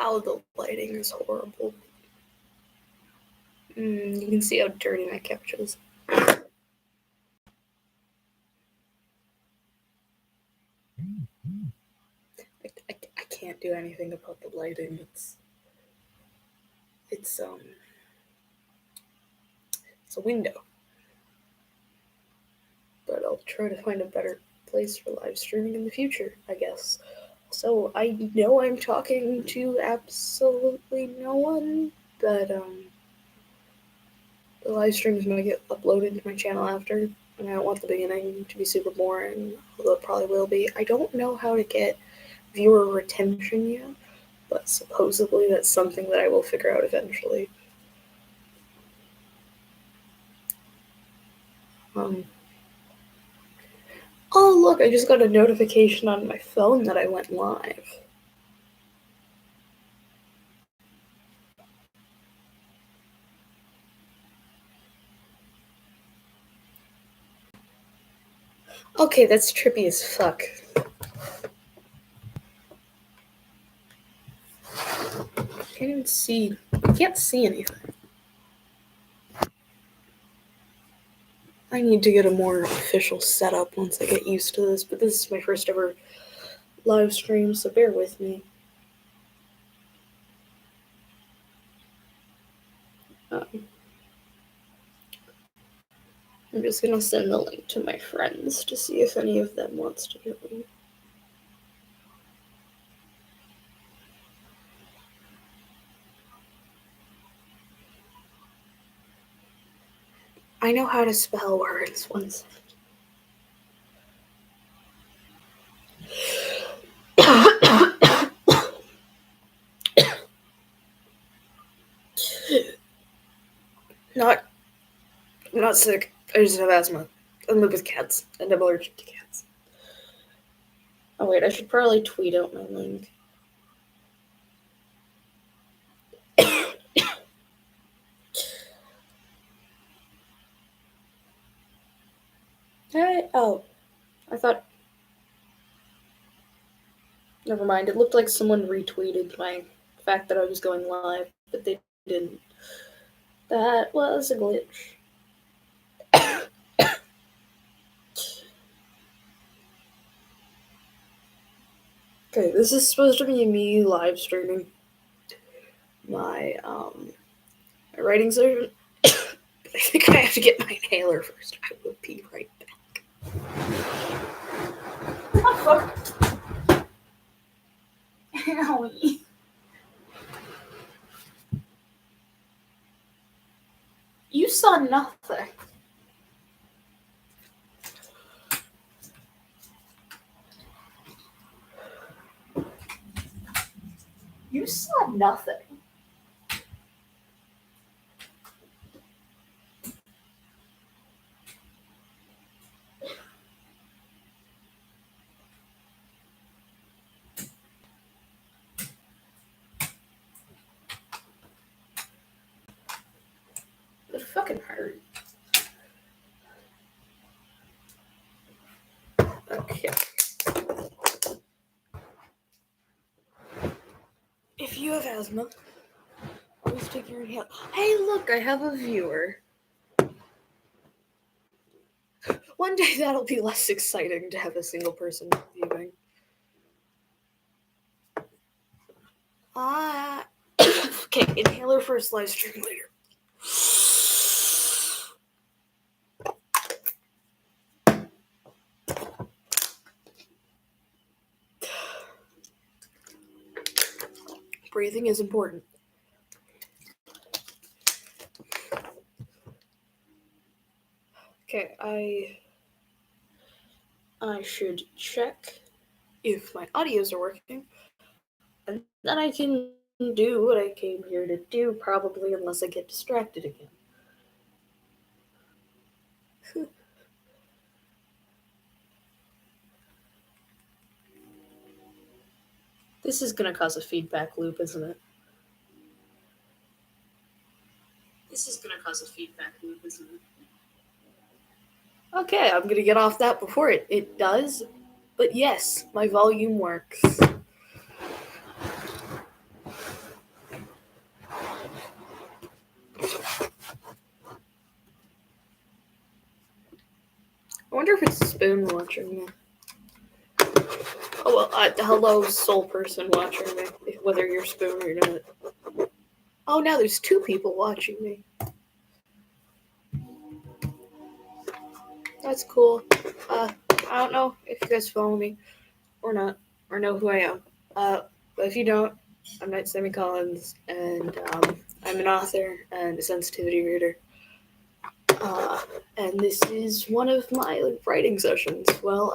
Wow, the lighting is horrible. You can see how dirty my couch is. I can't do anything about the lighting. It's a window. But I'll try to find a better place for live streaming in the future, I guess. So I know I'm talking to absolutely no one, but the live streams might get uploaded to my channel after, and I don't want the beginning to be super boring, although it probably will be. I don't know how to get viewer retention yet, but supposedly that's something that I will figure out eventually. Oh look, I just got a notification on my phone that I went live. Okay, that's trippy as fuck. I can't even see. I can't see anything. I need to get a more official setup once I get used to this, but this is my first ever live stream, so bear with me. I'm just gonna send the link to my friends to see if any of them wants to join. I know how to spell words. One second. I'm not sick. I just have asthma. I live with cats, and I'm allergic to cats. Oh wait, I should probably tweet out my link. I thought. Never mind. It looked like someone retweeted my fact that I was going live, but they didn't. That was a glitch. Okay, this is supposed to be me live streaming my writing session. I think I have to get my inhaler first. I will be right back. Oh fuck. Owie. You saw nothing. You saw nothing. It fucking hurt. Okay. If you have asthma, always take your inhaler. Hey, look, I have a viewer. One day that'll be less exciting to have a single person viewing. Okay, inhaler first, live stream later. Breathing is important. Okay, I should check if my audios are working, and then I can do what I came here to do, probably, unless I get distracted again. This is gonna cause a feedback loop, isn't it? Okay, I'm gonna get off that before it does. But yes, my volume works. I wonder if it's Spoon watching me. Oh, well, hello, soul person watching me, whether you're Spoon or not. Oh, now there's 2 people watching me. That's cool. I don't know if you guys follow me or not, or know who I am. But if you don't, I'm not Sammy Collins, and I'm an author and a sensitivity reader. And this is one of my writing sessions. Well,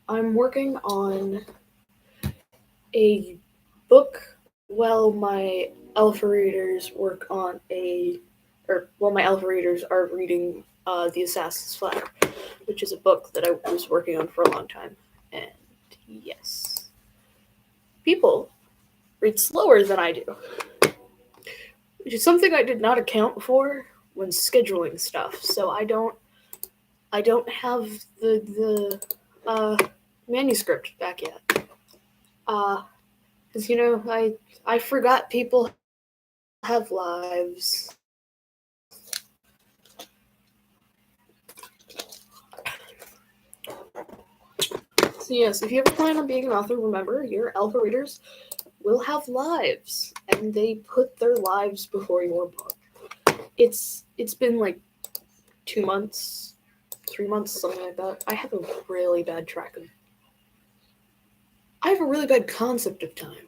I'm working on a book while my alpha readers work on my alpha readers are reading The Assassin's Flag, which is a book that I was working on for a long time. And yes, people read slower than I do, which is something I did not account for when scheduling stuff. So I don't have the manuscript back yet. Because I forgot people have lives. So yes, if you ever plan on being an author, remember your alpha readers will have lives, and they put their lives before your book. It's been like 2 months, 3 months, something like that. I have a really bad concept of time.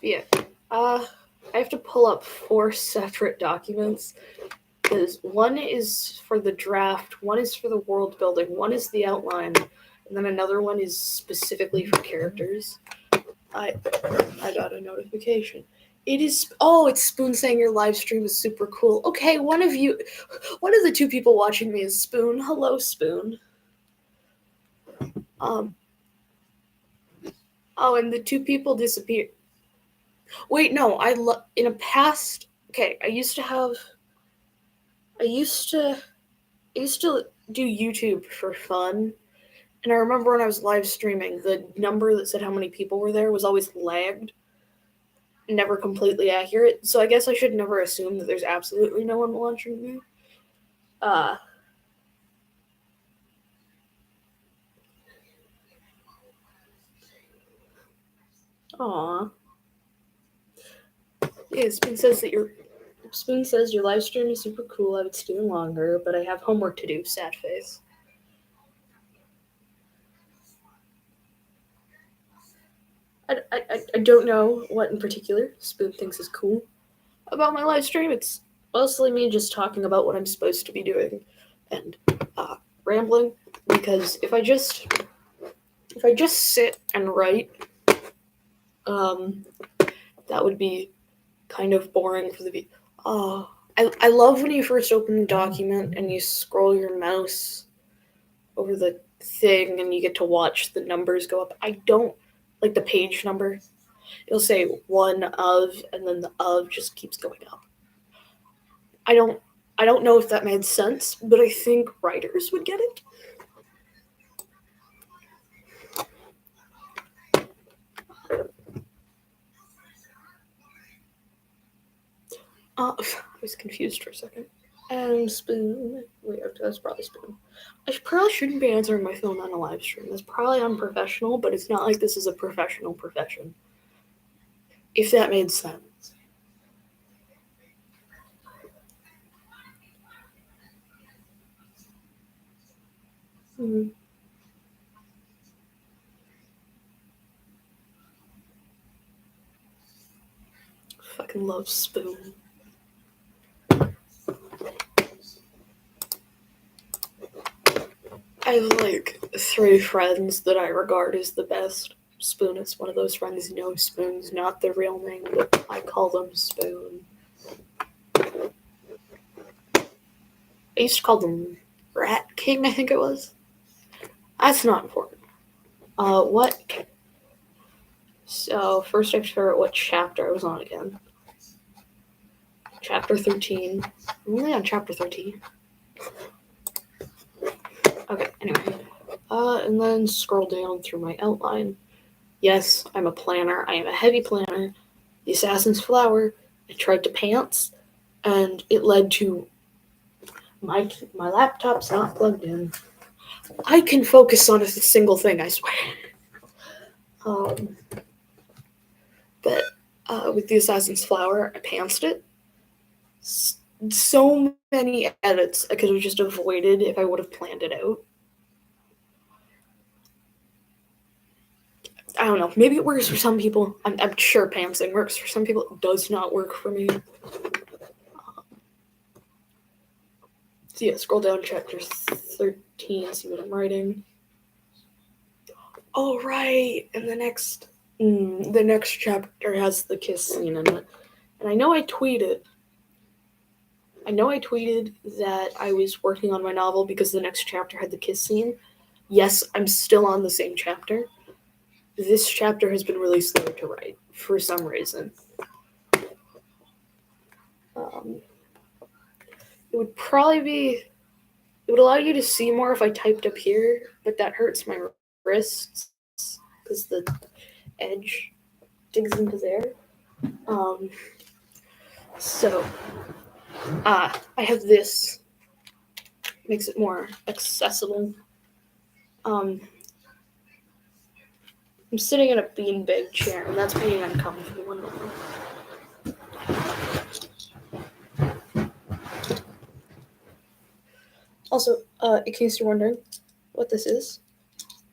Yeah. I have to pull up 4 separate documents because one is for the draft, one is for the world building, one is the outline, and then another one is specifically for characters. I got a notification. It's Spoon saying your live stream is super cool. Okay, one of the 2 people watching me is Spoon. Hello, Spoon. And the 2 people disappeared. Wait, no, in a past. Okay, I used to do YouTube for fun, and I remember when I was live streaming, the number that said how many people were there was always lagged, never completely accurate. So I guess I should never assume that there's absolutely no one watching me. Aw. Yeah, Spoon says your live stream is super cool. I would stream longer, but I have homework to do. Sad face. I don't know what in particular Spoon thinks is cool about my live stream. It's mostly me just talking about what I'm supposed to be doing and rambling. Because if I just sit and write, that would be kind of boring for the video. I love when you first open the document and you scroll your mouse over the thing and you get to watch the numbers go up. I don't like the page number. It'll say one of, and then the of just keeps going up. I don't know if that made sense, but I think writers would get it. I was confused for a second. Spoon. Wait, that's probably Spoon. I probably shouldn't be answering my phone on a live stream. That's probably unprofessional, but it's not like this is a professional profession. If that made sense. Mm. Fucking love Spoon. I have like 3 friends that I regard as the best. Spoon is one of those friends. No, Spoon's not their real name, but I call them Spoon. I used to call them Rat King, I think it was. That's not important. What? So, first I have to figure out what chapter I was on again. Chapter 13. I'm only on chapter 13. Okay, anyway. And then scroll down through my outline. Yes, I'm a planner. I am a heavy planner. the assassin's flower. I tried to pants, and it led to my laptop's not plugged in. I can focus on a single thing, I swear. Um, but with the assassin's flower, I pantsed it. So many edits I could have just avoided if I would have planned it out. I don't know. Maybe it works for some people. I'm sure pantsing works for some people. It does not work for me. So yeah, scroll down chapter 13, see what I'm writing. Oh right, and the next chapter has the kiss scene in it. And I know I tweeted that I was working on my novel because the next chapter had the kiss scene. Yes, I'm still on the same chapter. This chapter has been really slow to write for some reason. Um, it would probably be. It would allow you to see more if I typed up here, but that hurts my wrists because the edge digs into there. Um, so, I have this. Makes it more accessible. Um, I'm sitting in a beanbag chair, and that's being uncomfortable. Also, in case you're wondering what this is,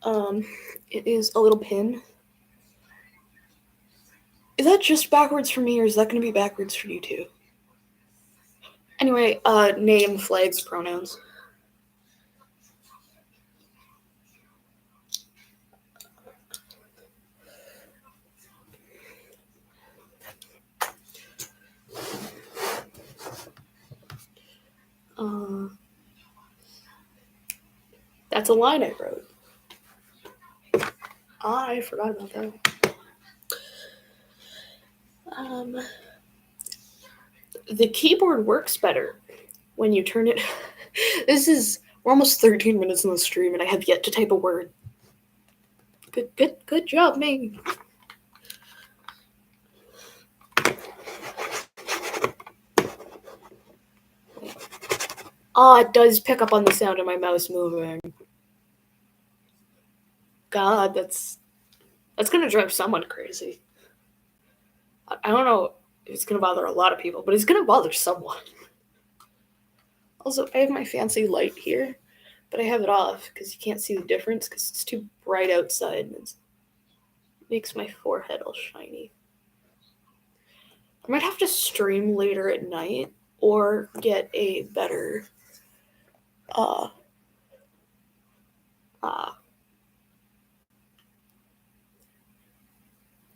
it is a little pin. Is that just backwards for me, or is that going to be backwards for you too? Anyway, name, flags, pronouns. That's a line I wrote. I forgot about that. The keyboard works better when you turn it. We're almost 13 minutes in the stream, and I have yet to type a word. Good job, me. It does pick up on the sound of my mouse moving. God, that's gonna drive someone crazy. I don't know if it's gonna bother a lot of people, but it's gonna bother someone. Also, I have my fancy light here, but I have it off because you can't see the difference because it's too bright outside and it makes my forehead all shiny. I might have to stream later at night or get a better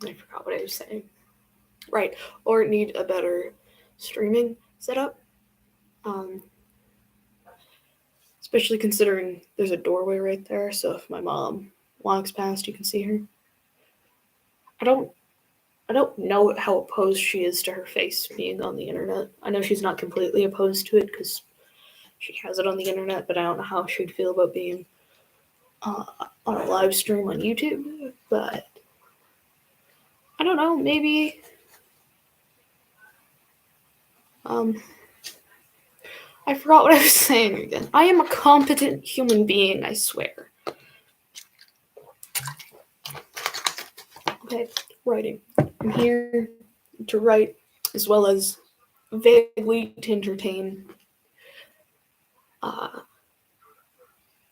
I forgot what I was saying. Right, or need a better streaming setup. Especially considering there's a doorway right there, so if my mom walks past, you can see her. I don't know how opposed she is to her face being on the internet. I know she's not completely opposed to it because she has it on the internet, but I don't know how she'd feel about being on a live stream on YouTube. But I don't know, maybe. I forgot what I was saying again. I am a competent human being, I swear. Okay, writing. I'm here to write as well as vaguely to entertain.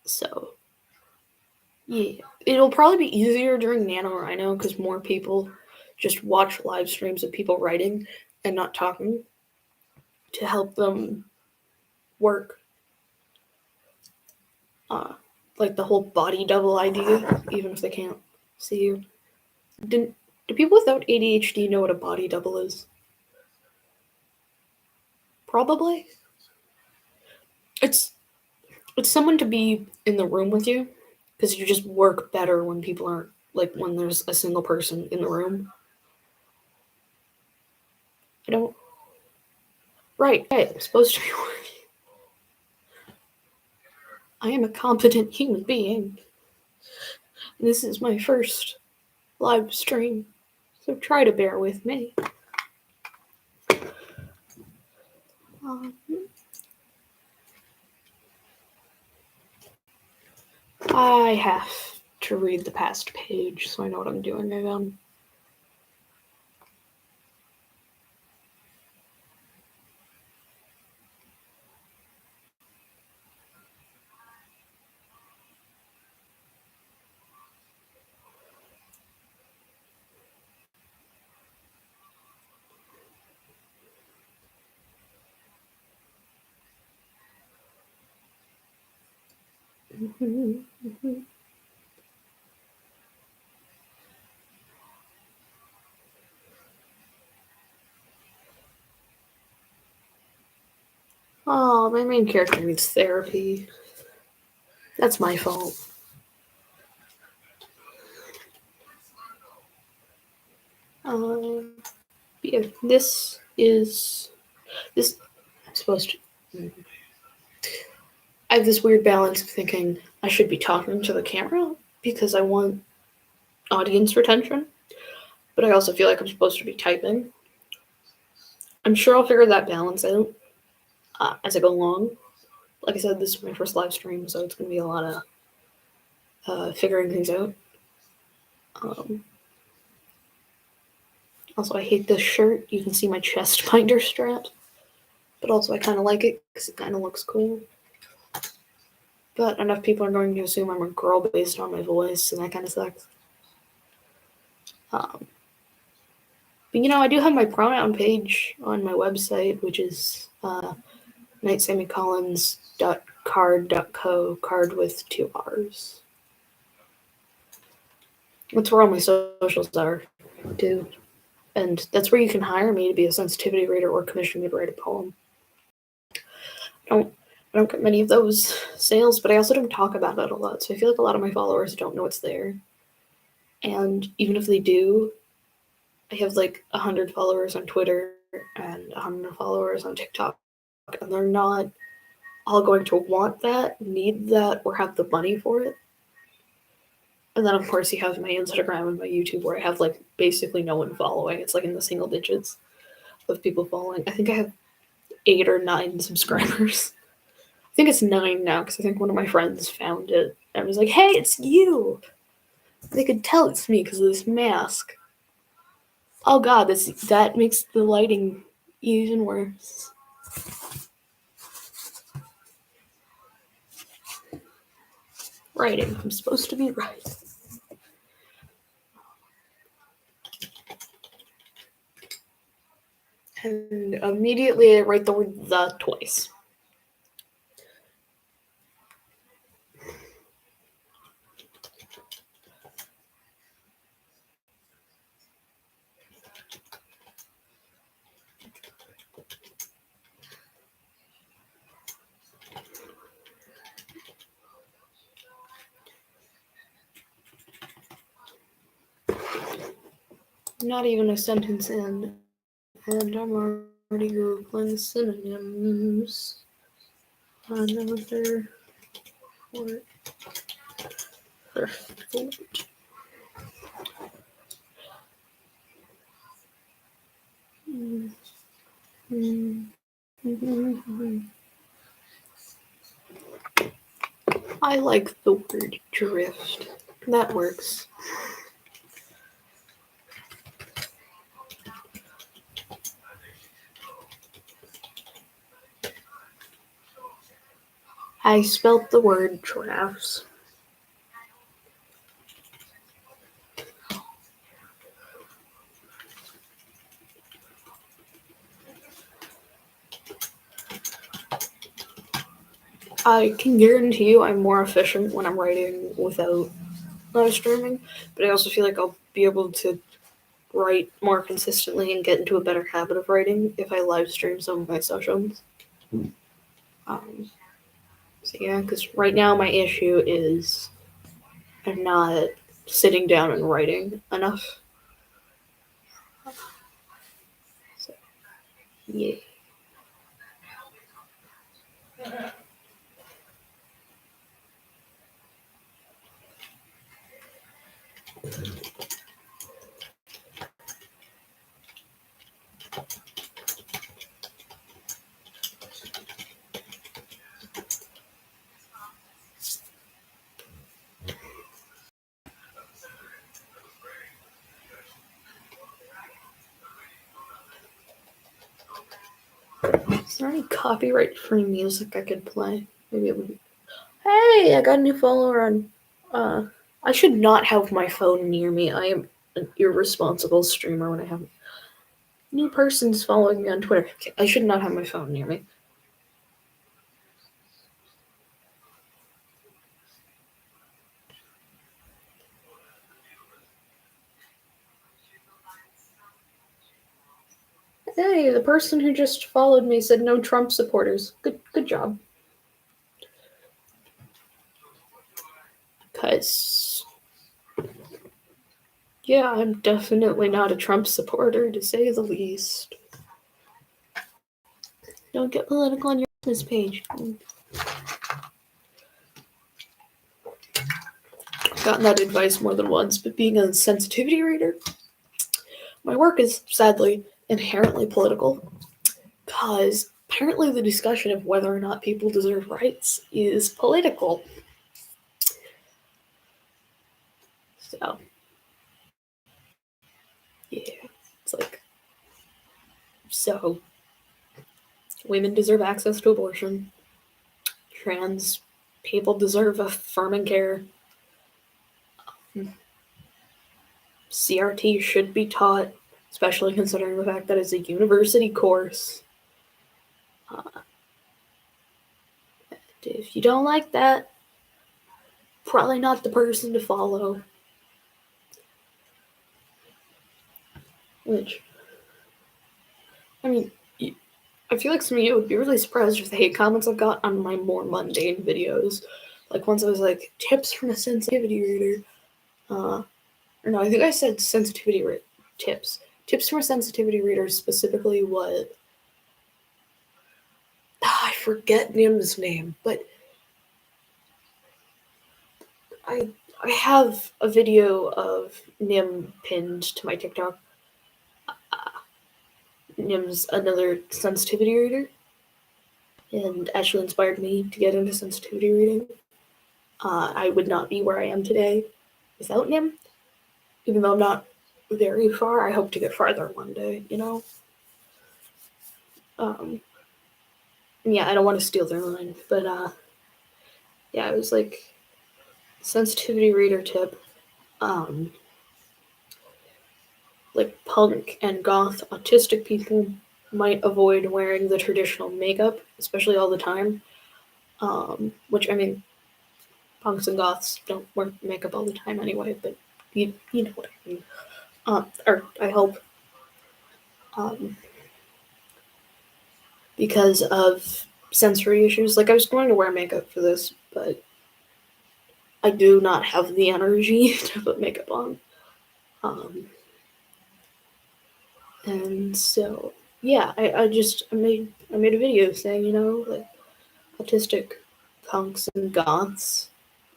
So, yeah. It'll probably be easier during NaNoWriMo because more people just watch live streams of people writing and not talking to help them work. Like the whole body double idea, even if they can't see you. Do people without ADHD know what a body double is? Probably. It's someone to be in the room with you because you just work better when people aren't, like when there's a single person in the room. I don't. Right, I'm supposed to be working. I am a competent human being. This is my first live stream. So try to bear with me. I have to read the past page so I know what I'm doing again. Oh, my main character needs therapy. That's my fault. Yeah, this. I'm supposed to. I have this weird balance of thinking I should be talking to the camera because I want audience retention, but I also feel like I'm supposed to be typing. I'm sure I'll figure that balance out as I go along. Like I said, this is my first live stream, so it's going to be a lot of figuring things out. Also, I hate this shirt. You can see my chest binder strap, but also I kind of like it because it kind of looks cool. But enough people are going to assume I'm a girl based on my voice, and that kind of sucks. But I do have my pronoun page on my website, which is nightsammycollins.card.co, card with 2 R's. That's where all my socials are, too. And that's where you can hire me to be a sensitivity reader or commission me to write a poem. I don't get many of those sales, but I also don't talk about it a lot, so I feel like a lot of my followers don't know it's there. And even if they do, I have like 100 followers on Twitter and 100 followers on TikTok, and they're not all going to want that, need that, or have the money for it. And then, of course, you have my Instagram and my YouTube where I have like basically no one following. It's like in the single digits of people following. I think I have 8 or 9 subscribers. I think it's 9 now because I think one of my friends found it and was like, "Hey, it's you." They could tell it's me because of this mask. Oh god, that makes the lighting even worse. Writing. I'm supposed to be right. And immediately I write the word "the" twice. Not even a sentence in, and I'm already Googling synonyms. Another word for float. I like the word drift. That works. I spelt the word drafts. I can guarantee you I'm more efficient when I'm writing without live streaming, but I also feel like I'll be able to write more consistently and get into a better habit of writing if I live stream some of my sessions. So yeah, because right now my issue is I'm not sitting down and writing enough. So, yeah. Is there any copyright-free music I could play? Maybe it would be... Hey, I got a new follower on... I should not have my phone near me. I am an irresponsible streamer when I have... New person's following me on Twitter. Okay, I should not have my phone near me. Hey, the person who just followed me said no Trump supporters. Good job. Because, yeah, I'm definitely not a Trump supporter, to say the least. Don't get political on your business page. I've gotten that advice more than once, but being a sensitivity reader, my work is sadly inherently political, because apparently the discussion of whether or not people deserve rights is political. So, yeah, it's like, so, women deserve access to abortion, trans people deserve affirming care, CRT should be taught, especially considering the fact that it's a university course. If you don't like that, probably not the person to follow. Which, I mean, I feel like some of you would be really surprised with the hate comments I've got on my more mundane videos. Like once I was like, tips from a sensitivity reader. Or no, I think I said sensitivity tips. Tips from a sensitivity reader specifically what... I forget Nim's name, but I have a video of Nim pinned to my TikTok. Nim's another sensitivity reader, and actually inspired me to get into sensitivity reading. I would not be where I am today without Nim, even though I'm not very far. I hope to get farther one day, you know? Yeah, I don't want to steal their line, but yeah, it was like sensitivity reader tip. Like punk and goth autistic people might avoid wearing the traditional makeup, especially all the time. Which, I mean, punks and goths don't wear makeup all the time anyway, but you know what I mean. Or I hope. Because of sensory issues. Like, I was going to wear makeup for this, but I do not have the energy to put makeup on. And so, yeah, I made a video saying, you know, like, autistic punks and goths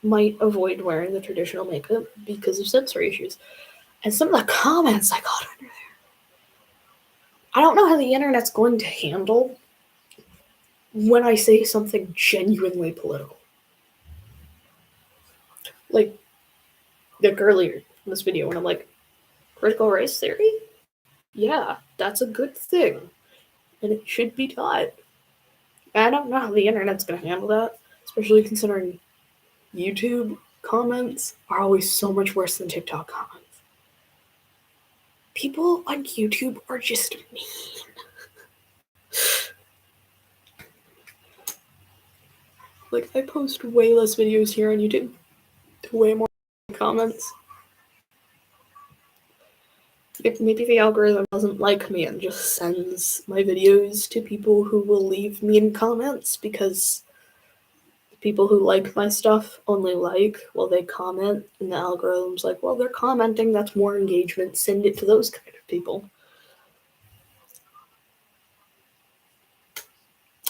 might avoid wearing the traditional makeup because of sensory issues. And some of the comments I got under there, I don't know how the internet's going to handle when I say something genuinely political. Like earlier in this video when I'm like, critical race theory? Yeah, that's a good thing. And it should be taught. I don't know how the internet's going to handle that, especially considering YouTube comments are always so much worse than TikTok comments. People on YouTube are just mean. Like, I post way less videos here on YouTube, way more comments. Maybe the algorithm doesn't like me and just sends my videos to people who will leave mean comments, because people who like my stuff only like while they comment, and the algorithm's like, well, they're commenting, that's more engagement, send it to those kind of people.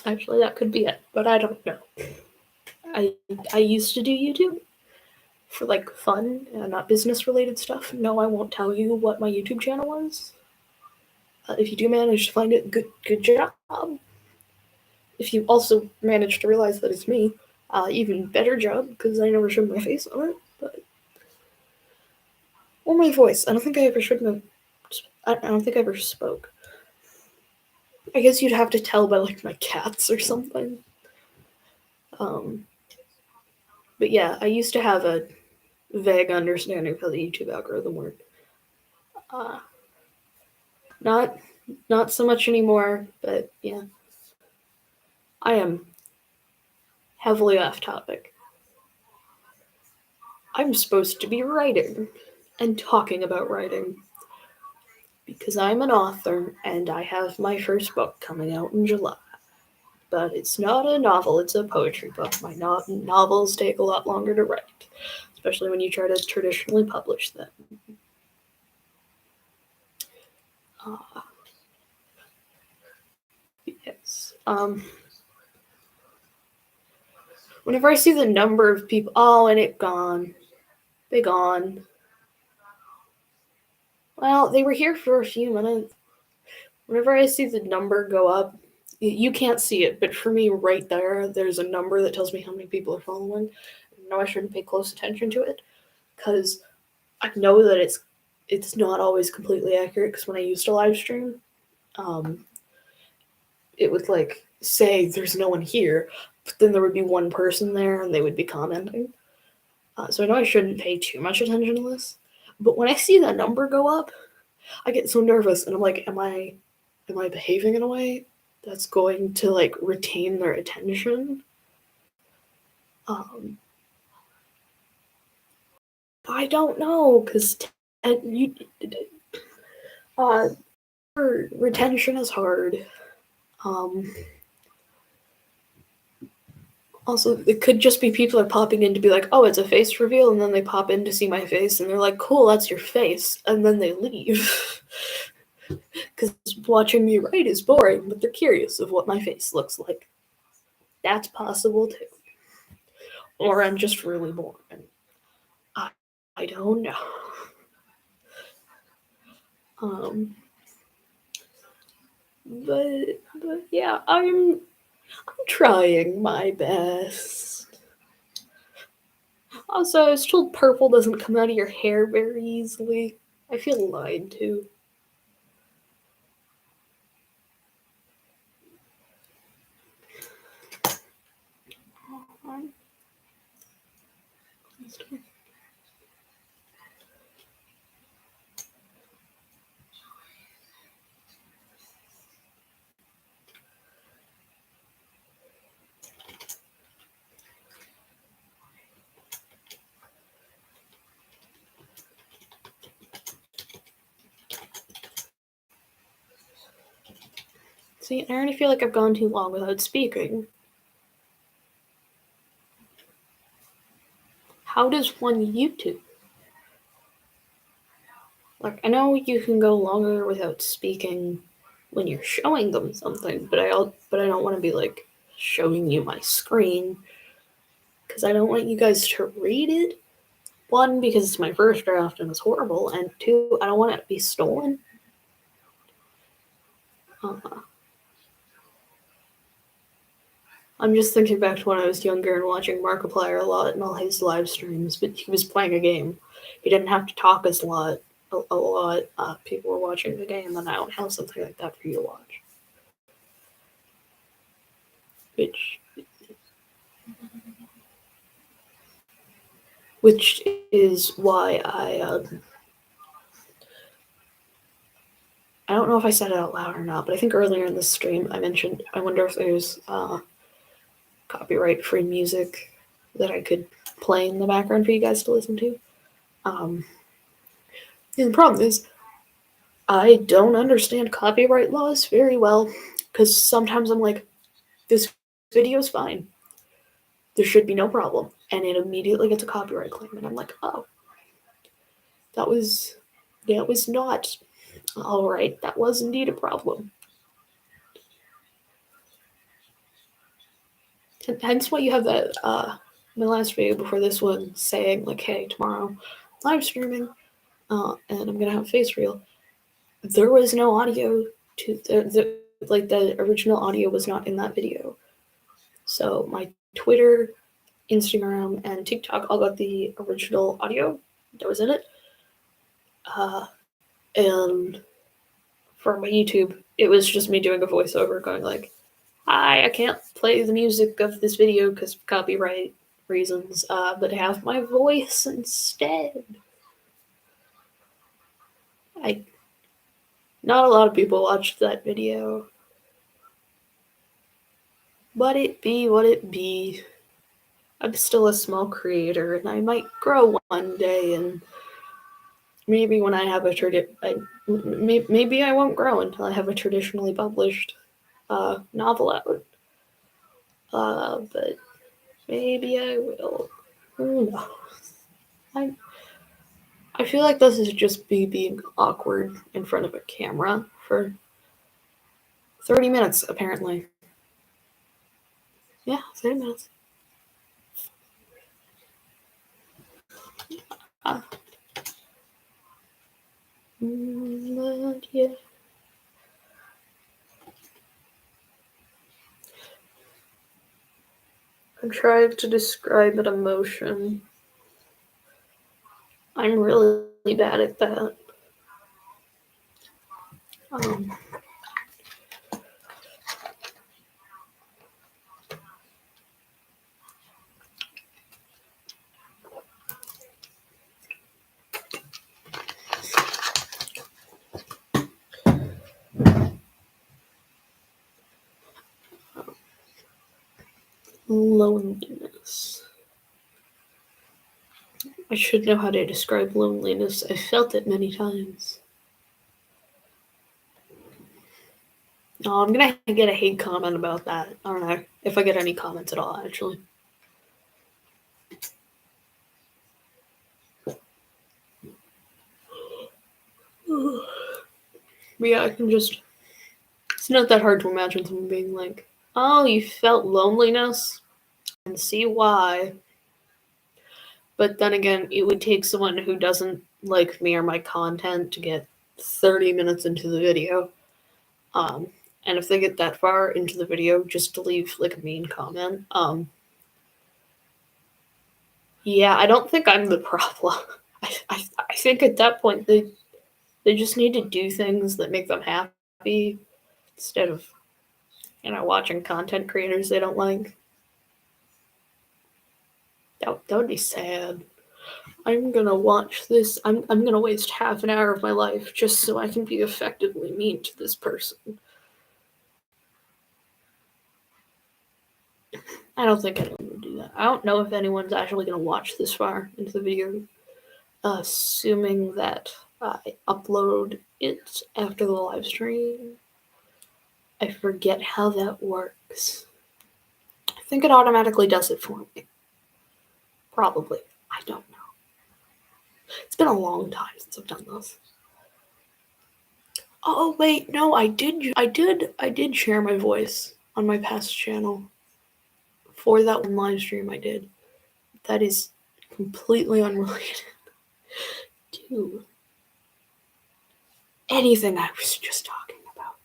Actually, that could be it, but I don't know. I used to do YouTube for like fun and not business related stuff. No, I won't tell you what my YouTube channel was. If you do manage to find it, good job. If you also manage to realize that it's me, even better job, because I never showed my face on it. Or my voice. I don't think I ever showed my... I don't think I ever spoke. I guess you'd have to tell by like my cats or something. But yeah, I used to have a vague understanding of how the YouTube algorithm worked. Uh, not not so much anymore, but yeah. I am heavily off topic. I'm supposed to be writing and talking about writing because I'm an author and I have my first book coming out in July. But it's not a novel, it's a poetry book. My novels take a lot longer to write, especially when you try to traditionally publish them. Uh, yes. Whenever I see the number of people, oh, and it gone. They gone. Well, they were here for a few minutes. Whenever I see the number go up, you can't see it, but for me, right there, there's a number that tells me how many people are following. No, I shouldn't pay close attention to it because I know that it's not always completely accurate. Because when I used to live stream, um, it would like say there's no one here, but then there would be one person there and they would be commenting. So I know I shouldn't pay too much attention to this, but when I see that number go up, I get so nervous and I'm like, am I behaving in a way that's going to like retain their attention? Um, I don't know because you uh, retention is hard. Um, Also, it could just be people are popping in to be like, oh, it's a face reveal, and then they pop in to see my face, and they're like, cool, that's your face, and then they leave. Because watching me write is boring, but they're curious of what my face looks like. That's possible too. Or I'm just really boring. I, I don't know. Um, but yeah, I'm trying my best. Also, I was told purple doesn't come out of your hair very easily. I feel lied to. See, I already feel like I've gone too long without speaking. How does one YouTube? Like, I know you can go longer without speaking when you're showing them something, but I don't want to be like showing you my screen because I don't want you guys to read it. One, because it's my first draft and it's horrible, and two, I don't want it to be stolen. I'm just thinking back to when I was younger and watching Markiplier a lot in all his live streams, but he was playing a game. He didn't have to talk as a lot. People were watching the game, and I don't have something like that for you to watch. Which is why I don't know if I said it out loud or not, but I think earlier in the stream I mentioned I wonder if there's copyright free music that I could play in the background for you guys to listen to. And the problem is I don't understand copyright laws very well because sometimes I'm like, this video's fine. There should be no problem. And it immediately gets a copyright claim. And I'm like, oh, that was not all right. That was indeed a problem. Hence why you have that my last video before this one saying like, hey, tomorrow live streaming and I'm gonna have a face reel. There was no audio to the original audio was not in that video. So my Twitter, Instagram, and TikTok all got the original audio that was in it. And for my YouTube, it was just me doing a voiceover going like, hi, I can't play the music of this video because of copyright reasons, but have my voice instead. Not a lot of people watched that video. But it be what it be. I'm still a small creator, and I might grow one day, and maybe when I have maybe I won't grow until I have a traditionally published novel out. But maybe I will. Who knows? I feel like this is just me being awkward in front of a camera for 30 minutes, apparently. Yeah, 30 minutes. But yeah. I'm trying to describe an emotion. I'm really bad at that. Loneliness. I should know how to describe loneliness. I felt it many times. Oh, I'm gonna get a hate comment about that. I don't know if I get any comments at all, actually. But yeah, I can just. It's not that hard to imagine someone being like, oh, you felt loneliness? And see why. But then again, it would take someone who doesn't like me or my content to get 30 minutes into the video. And if they get that far into the video just to leave like a mean comment, yeah, I don't think I'm the problem. I think at that point they just need to do things that make them happy instead of watching content creators they don't like. That would be sad. I'm gonna watch this. I'm gonna waste half an hour of my life just so I can be effectively mean to this person. I don't think anyone would do that. I don't know if anyone's actually gonna watch this far into the video, assuming that I upload it after the live stream. I forget how that works. I think it automatically does it for me. Probably. I don't know. It's been a long time since I've done this. Oh wait, no, I did share my voice on my past channel for that one live stream I did. That is completely unrelated to anything I was just talking about.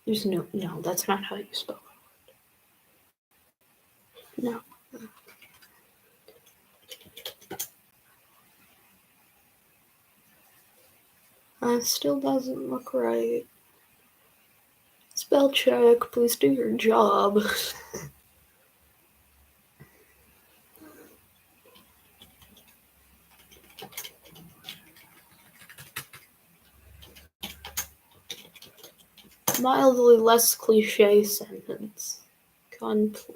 There's no, that's not how you spell it. No. That still doesn't look right. Spell check, please do your job. Mildly less cliche sentence. Complete.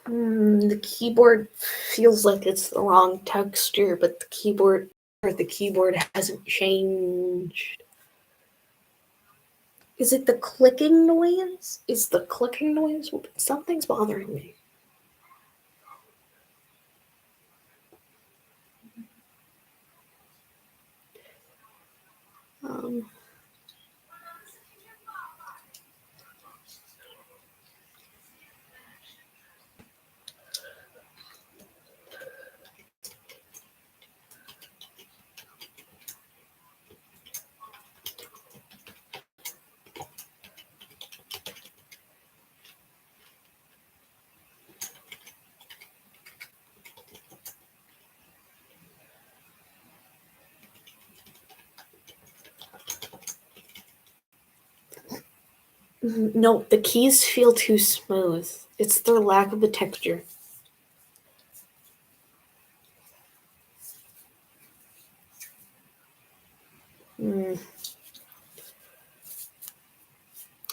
The keyboard feels like it's the wrong texture, but the keyboard hasn't changed. Is it the clicking noise? Something's bothering me. No, the keys feel too smooth. It's their lack of the texture. I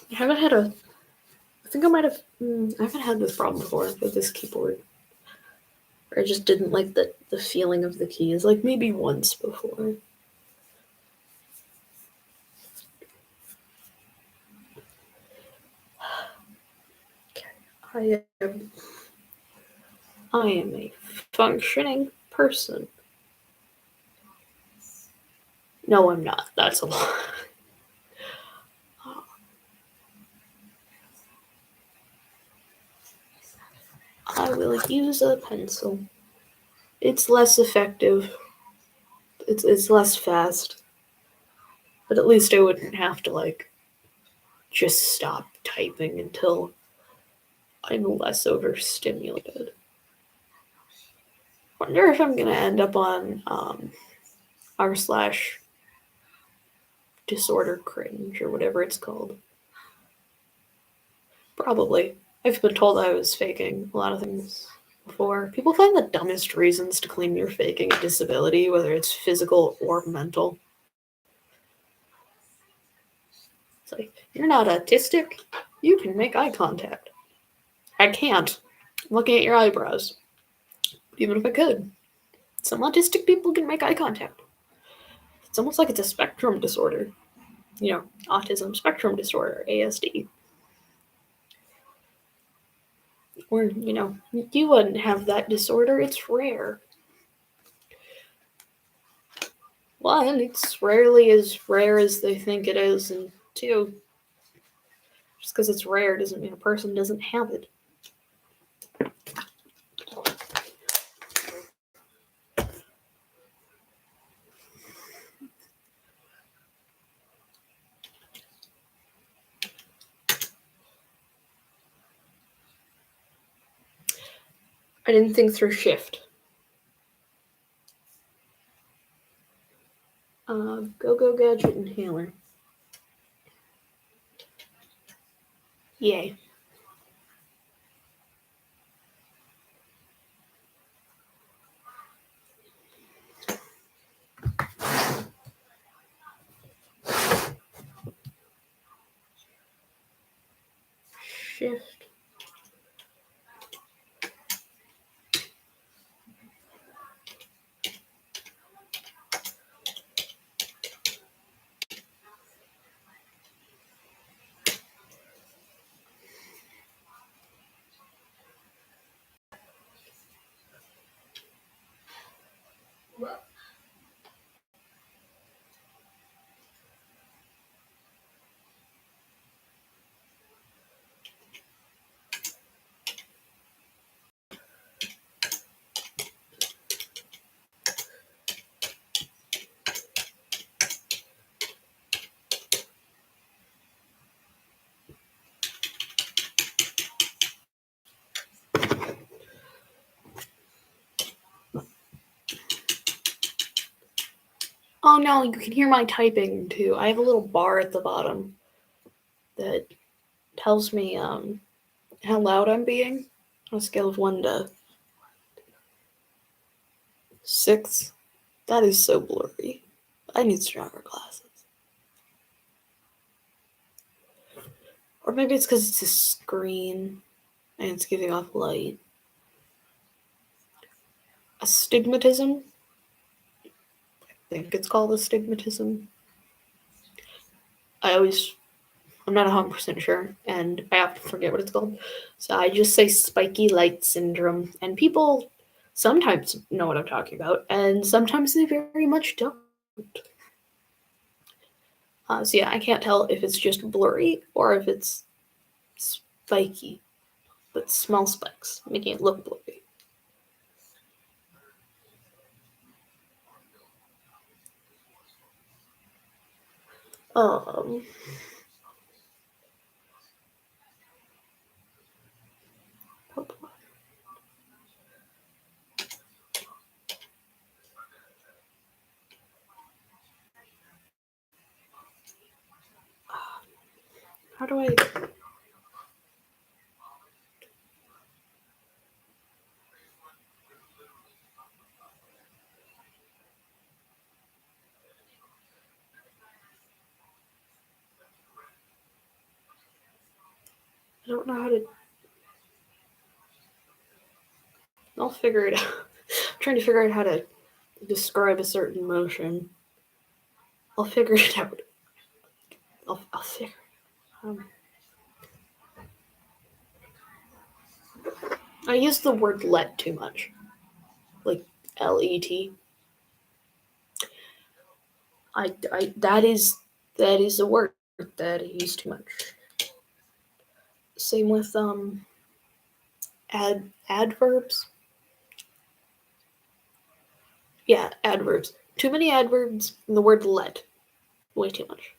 haven't had a. I think I might have. I haven't had this problem before with this keyboard. I just didn't like the feeling of the keys. Like maybe once before. I am a functioning person. No, I'm not. That's a lie. I will use a pencil. It's less effective. It's less fast. But at least I wouldn't have to just stop typing until I'm less overstimulated. Wonder if I'm gonna end up on r/disorder cringe or whatever it's called. Probably. I've been told I was faking a lot of things before. People find the dumbest reasons to claim you're faking a disability, whether it's physical or mental. It's like, you're not autistic? You can make eye contact. I can't. I'm looking at your eyebrows. Even if I could. Some autistic people can make eye contact. It's almost like it's a spectrum disorder. Autism spectrum disorder, ASD. Or, you wouldn't have that disorder. It's rare. One, it's rarely as rare as they think it is, and two, just because it's rare doesn't mean a person doesn't have it. I didn't think through shift. Go gadget inhaler. Yay. Shift. Oh no, you can hear my typing too. I have a little bar at the bottom that tells me how loud I'm being on a scale of 1 to 6. That is so blurry. I need stronger glasses. Or maybe it's because it's a screen and it's giving off light. Astigmatism? I think it's called astigmatism. I'm not 100% sure, and I often forget what it's called. So I just say spiky light syndrome, and people sometimes know what I'm talking about, and sometimes they very much don't. So yeah, I can't tell if it's just blurry or if it's spiky, but small spikes, making it look blurry. Um, how do I? I don't know how to. I'll figure it out. I'm trying to figure out how to describe a certain motion. I'll figure it out. I'll figure it out. I use the word let too much. Like LET. That is a word that I use too much. Same with adverbs. Yeah, adverbs. Too many adverbs and the word let. Way too much.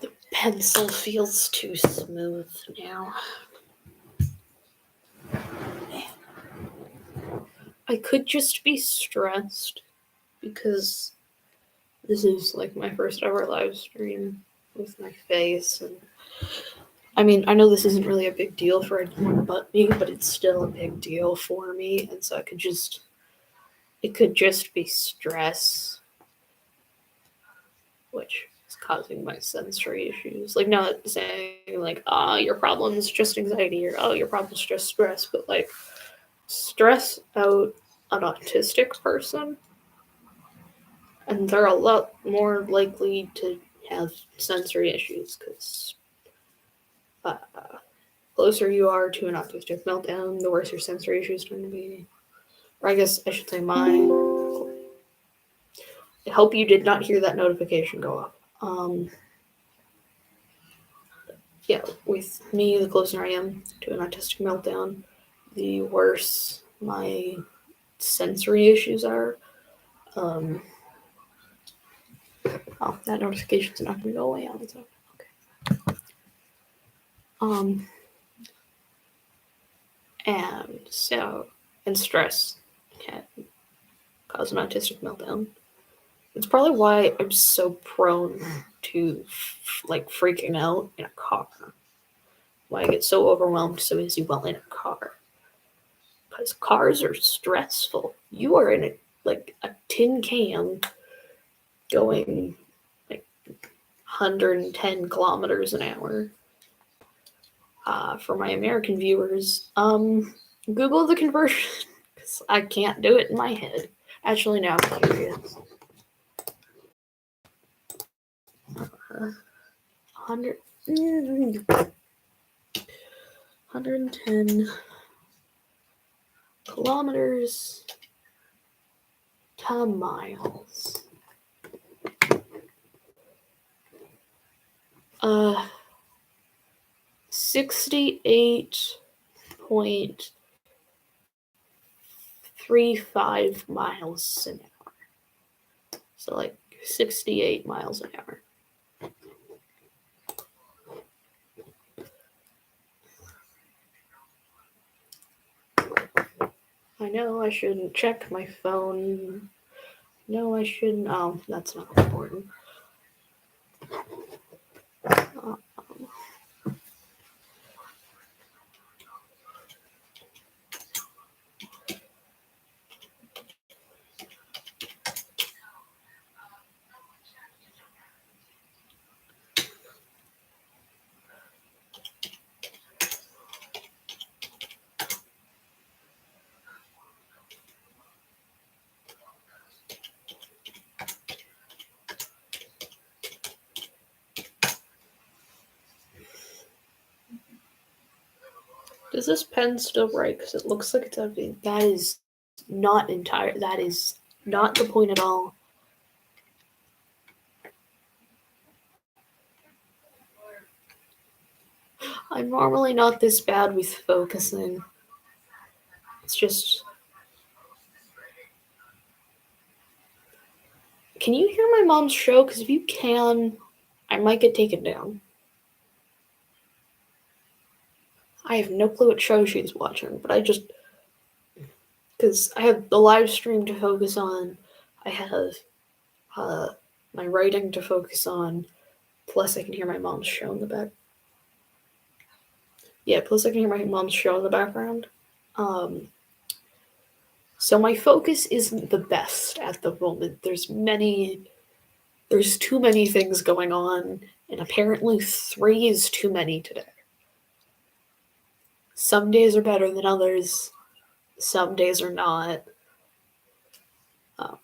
The pencil feels too smooth now. I could just be stressed because this is like my first ever live stream with my face, and I mean, I know this isn't really a big deal for anyone but me, but it's still a big deal for me, and so it could just be stress, which is causing my sensory issues. Like, not saying like, your problem is just anxiety, or your problem is just stress, but like, stress out an autistic person, and they're a lot more likely to have sensory issues because closer you are to an autistic meltdown, the worse your sensory issues tend to be. Or I guess I should say mine. I hope you did not hear that notification go off. Yeah, with me, the closer I am to an autistic meltdown, the worse my sensory issues are. Oh, that notification's not going to go away on its own. Okay. And so, and stress can cause an autistic meltdown. It's probably why I'm so prone to like freaking out in a car. Why I get so overwhelmed so easy while in a car. Because cars are stressful. You are in a tin can going like 110 kilometers an hour. For my American viewers, Google the conversion because I can't do it in my head. Actually, now I'm curious. 100, 110 kilometers to miles. 68.35 miles an hour. So like 68 miles an hour. I know I shouldn't check my phone. No, I shouldn't. Oh, that's not important. Does this pen still write? Because it looks like it's out of ink. That is not entire. That is not the point at all. I'm normally not this bad with focusing. It's just. Can you hear my mom's show? Because if you can, I might get taken down. I have no clue what show she's watching, but I just. Because I have the live stream to focus on, I have uh, my writing to focus on, plus I can hear my mom's show in the back. Yeah, plus I can hear my mom's show in the background. Um, so my focus isn't the best at the moment. There's too many things going on, and apparently 3 is too many today. Some days are better than others, some days are not. Um,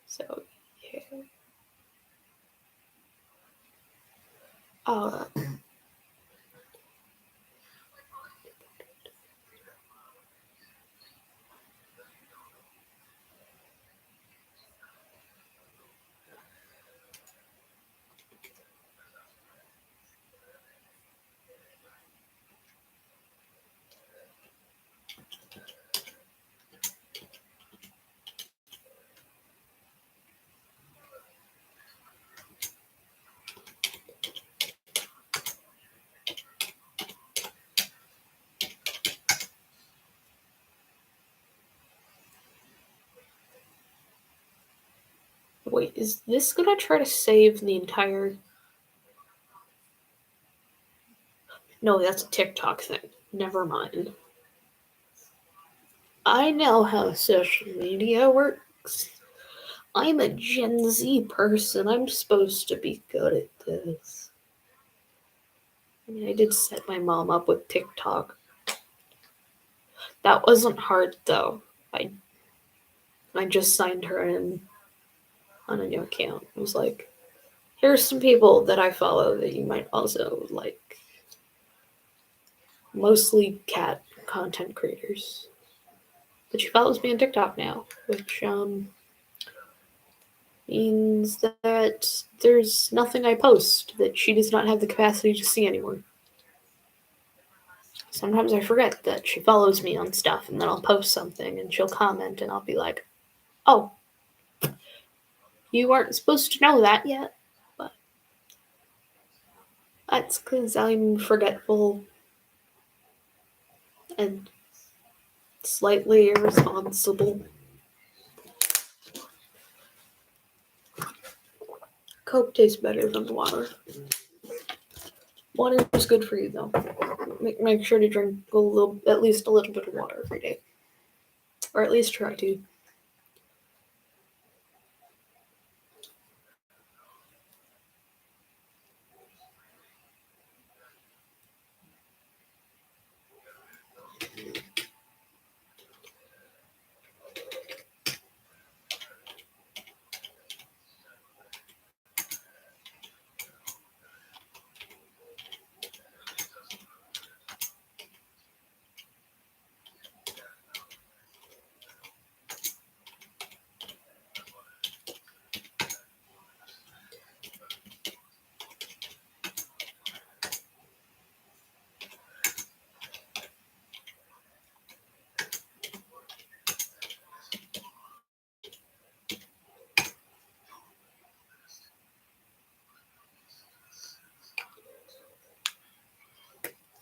so, yeah. Uh, wait, is this gonna try to save the entire. No, that's a TikTok thing. Never mind. I know how social media works. I'm a Gen Z person. I'm supposed to be good at this. I mean, I did set my mom up with TikTok. That wasn't hard though. I I just signed her in on a new account. It was like, here's some people that I follow that you might also like. Mostly cat content creators. But she follows me on TikTok now, which means that there's nothing I post that she does not have the capacity to see anymore. Sometimes I forget that she follows me on stuff, and then I'll post something, and she'll comment, and I'll be like, "Oh, you weren't supposed to know that yet." But that's because I'm forgetful and slightly irresponsible. Coke tastes better than water. Water is good for you, though. Make sure to drink at least a little bit of water every day, or at least try to.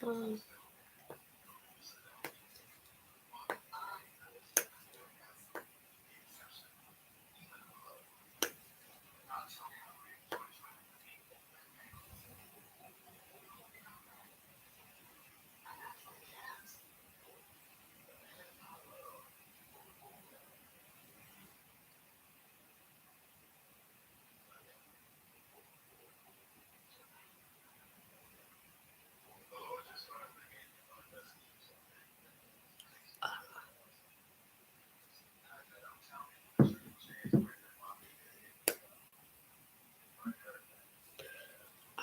Um,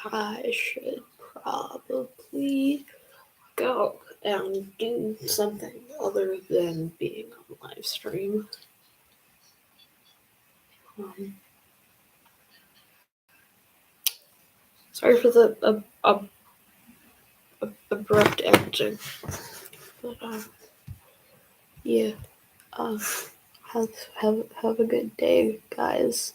I should probably go and do something other than being on live stream. Sorry for the abrupt ending, but yeah. Have a good day, guys.